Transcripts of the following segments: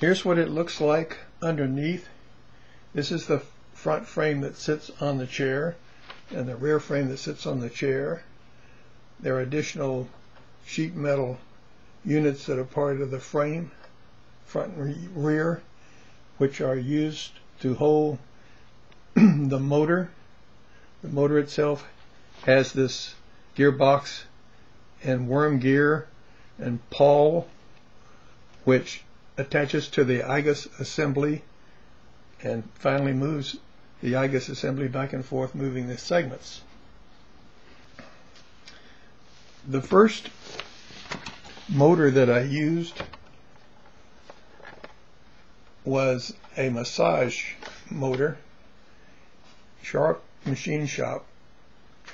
Here's what it looks like underneath. This is the front frame that sits on the chair and the rear frame that sits on the chair. There are additional sheet metal units that are part of the frame, front and rear, which are used to hold the motor. The motor itself has this gearbox and worm gear and pawl, which attaches to the IGUS assembly and finally moves the IGUS assembly back and forth, moving the segments. The first motor that I used was a massage motor. Sharp Machine Shop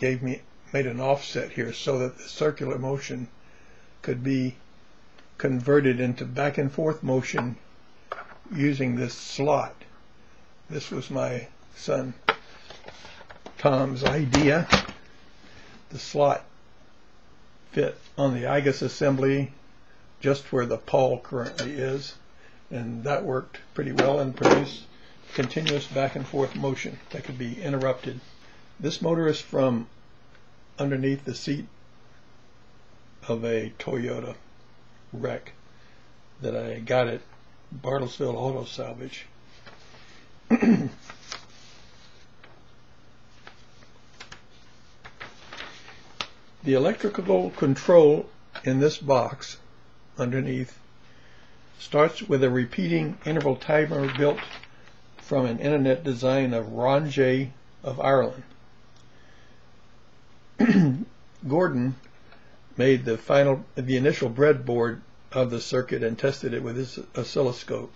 made an offset here so that the circular motion could be converted into back and forth motion using this slot. This was my son Tom's idea. The slot fit on the IGUS assembly just where the pawl currently is, and that worked pretty well and produced continuous back and forth motion that could be interrupted. This motor is from underneath the seat of a Toyota wreck that I got at Bartlesville Auto Salvage. The electrical control in this box underneath starts with a repeating interval timer built from an internet design of Ron J. of Ireland. Gordon made the initial breadboard of the circuit and tested it with his oscilloscope.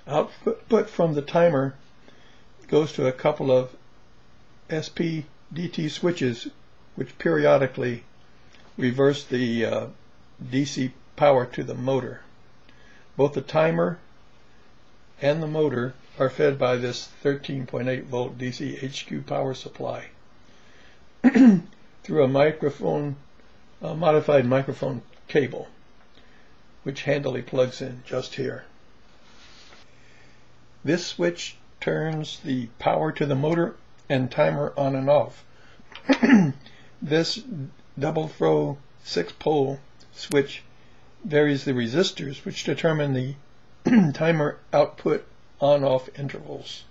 Output from the timer goes to a couple of SPDT switches which periodically reverse the DC power to the motor. Both the timer and the motor are fed by this 13.8 volt DC HQ power supply through a modified microphone cable, which handily plugs in just here. This switch turns the power to the motor and timer on and off. This double throw 6-pole switch varies the resistors, which determine the timer output on-off intervals.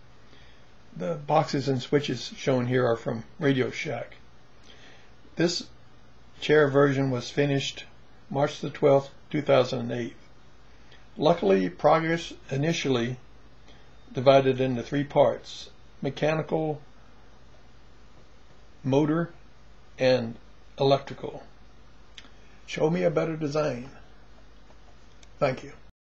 The boxes and switches shown here are from Radio Shack. This chair version was finished March the 12th, 2008. Luckily, progress initially divided into 3 parts: mechanical, motor, and electrical. Show me a better design. Thank you.